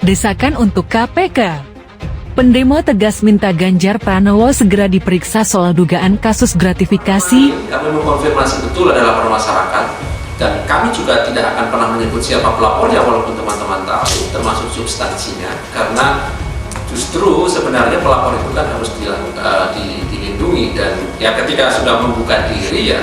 Desakan untuk KPK. Pendemo tegas minta Ganjar Pranowo segera diperiksa soal dugaan kasus gratifikasi. Kami mengkonfirmasi betul ada laporan masyarakat dan kami juga tidak akan pernah menyebut siapa pelapornya walaupun teman-teman tahu termasuk substansinya, karena justru sebenarnya pelapor itu kan harus dilindungi dan ya ketika sudah membuka diri ya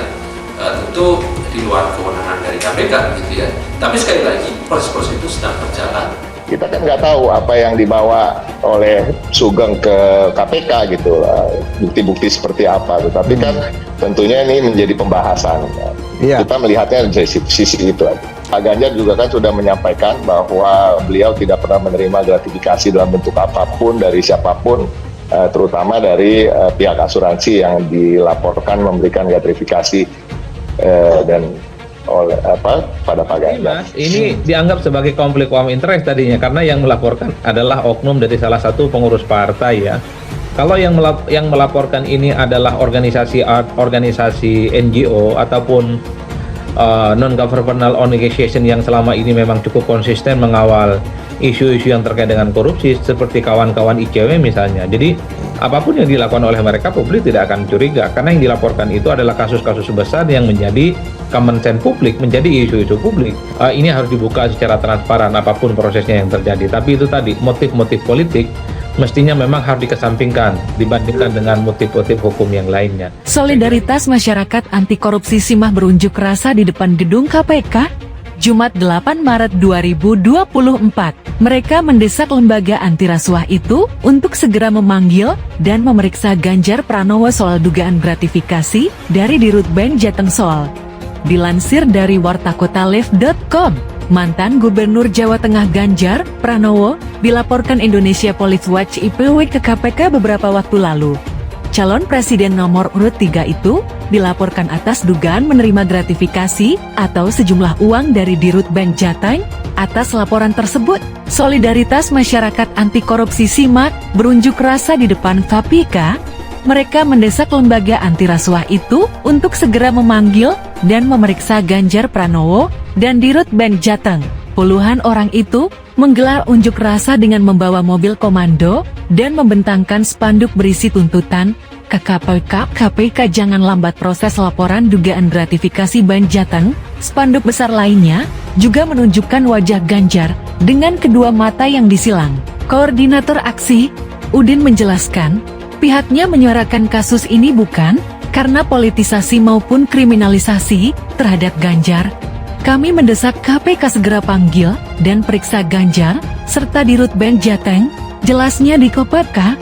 tentu di luar kewenangan dari KPK gitu ya. Tapi sekali lagi proses-proses itu sedang berjalan. Kita kan nggak tahu apa yang dibawa oleh Sugeng ke KPK gitu, bukti-bukti seperti apa. Tapi kan tentunya ini menjadi pembahasan. Iya. Kita melihatnya dari sisi itu aja. Pak Ganjar juga kan sudah menyampaikan bahwa beliau tidak pernah menerima gratifikasi dalam bentuk apapun dari siapapun, terutama dari pihak asuransi yang dilaporkan memberikan gratifikasi dan oleh pada Pak Ganjar. Ini dianggap sebagai konflik of interest tadinya karena yang melaporkan adalah oknum dari salah satu pengurus partai ya. Kalau yang melaporkan ini adalah organisasi NGO ataupun non-governmental organization yang selama ini memang cukup konsisten mengawal isu-isu yang terkait dengan korupsi seperti kawan-kawan ICW misalnya. Jadi apapun yang dilakukan oleh mereka, publik tidak akan curiga karena yang dilaporkan itu adalah kasus-kasus besar yang menjadi common sense publik, menjadi isu-isu publik. Ini harus dibuka secara transparan apapun prosesnya yang terjadi. Tapi itu tadi motif-motif politik mestinya memang harus dikesampingkan dibandingkan dengan motif-motif hukum yang lainnya. Solidaritas masyarakat anti korupsi Simah berunjuk rasa di depan gedung KPK Jumat 8 Maret 2024. Mereka mendesak lembaga anti rasuah itu untuk segera memanggil dan memeriksa Ganjar Pranowo soal dugaan gratifikasi dari Dirut Bank Jateng Soal. Dilansir dari wartakotalive.com, mantan Gubernur Jawa Tengah Ganjar Pranowo dilaporkan Indonesia Police Watch IPW ke KPK beberapa waktu lalu. Calon presiden nomor urut 3 itu dilaporkan atas dugaan menerima gratifikasi atau sejumlah uang dari Dirut Bank Jateng. Atas laporan tersebut, Solidaritas Masyarakat Anti Korupsi SIMAK berunjuk rasa di depan KPK. Mereka mendesak lembaga anti rasuah itu untuk segera memanggil dan memeriksa Ganjar Pranowo dan Dirut Bank Jateng. Puluhan orang itu menggelar unjuk rasa dengan membawa mobil komando dan membentangkan spanduk berisi tuntutan ke KPK jangan lambat proses laporan dugaan gratifikasi Bank Jateng. Spanduk besar lainnya juga menunjukkan wajah Ganjar dengan kedua mata yang disilang. Koordinator aksi, Udin menjelaskan, pihaknya menyuarakan kasus ini bukan karena politisasi maupun kriminalisasi terhadap Ganjar. Kami mendesak KPK segera panggil dan periksa Ganjar serta Dirut Bank Jateng, jelasnya di KPK,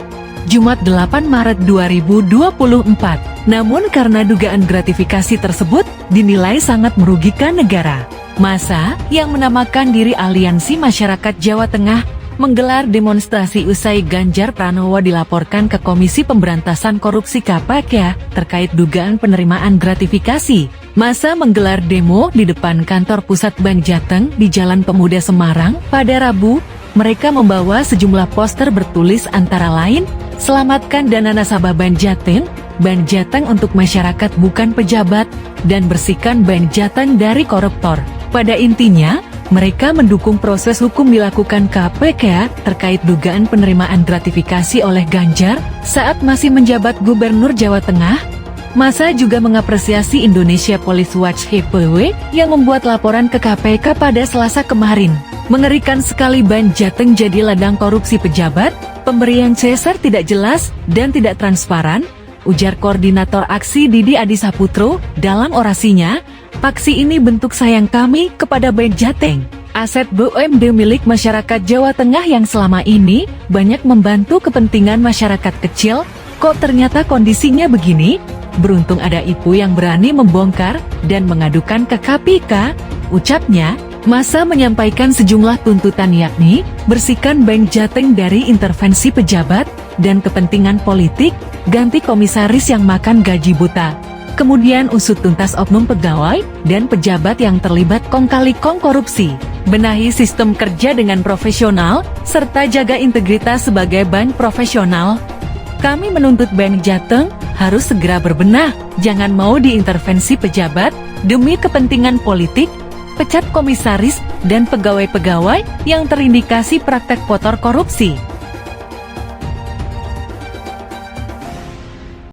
Jumat 8 Maret 2024. Namun karena dugaan gratifikasi tersebut dinilai sangat merugikan negara, massa yang menamakan diri Aliansi Masyarakat Jawa Tengah menggelar demonstrasi usai Ganjar Pranowo dilaporkan ke Komisi Pemberantasan Korupsi KPK terkait dugaan penerimaan gratifikasi. Massa menggelar demo di depan kantor pusat Bank Jateng di Jalan Pemuda Semarang pada Rabu. Mereka membawa sejumlah poster bertulis antara lain, "Selamatkan dana nasabah Bank Jateng untuk masyarakat bukan pejabat, dan bersihkan Bank Jateng dari koruptor." Pada intinya, mereka mendukung proses hukum dilakukan KPK terkait dugaan penerimaan gratifikasi oleh Ganjar saat masih menjabat Gubernur Jawa Tengah. Massa juga mengapresiasi Indonesia Police Watch IPW yang membuat laporan ke KPK pada Selasa kemarin. Mengerikan sekali Bank Jateng jadi ladang korupsi pejabat, pemberian Caesar tidak jelas dan tidak transparan, ujar Koordinator Aksi Didi Adisaputro dalam orasinya. Paksi ini bentuk sayang kami kepada Bank Jateng, aset BUMD milik masyarakat Jawa Tengah yang selama ini banyak membantu kepentingan masyarakat kecil. Kok ternyata kondisinya begini? Beruntung ada IPU yang berani membongkar dan mengadukan ke KPK, ucapnya. Massa menyampaikan sejumlah tuntutan yakni, bersihkan Bank Jateng dari intervensi pejabat dan kepentingan politik, ganti komisaris yang makan gaji buta. Kemudian usut tuntas oknum pegawai dan pejabat yang terlibat kong-kali-kong korupsi. Benahi sistem kerja dengan profesional, serta jaga integritas sebagai bank profesional. Kami menuntut Bank Jateng harus segera berbenah, jangan mau diintervensi pejabat demi kepentingan politik. memecat komisaris dan pegawai-pegawai yang terindikasi praktek kotor korupsi.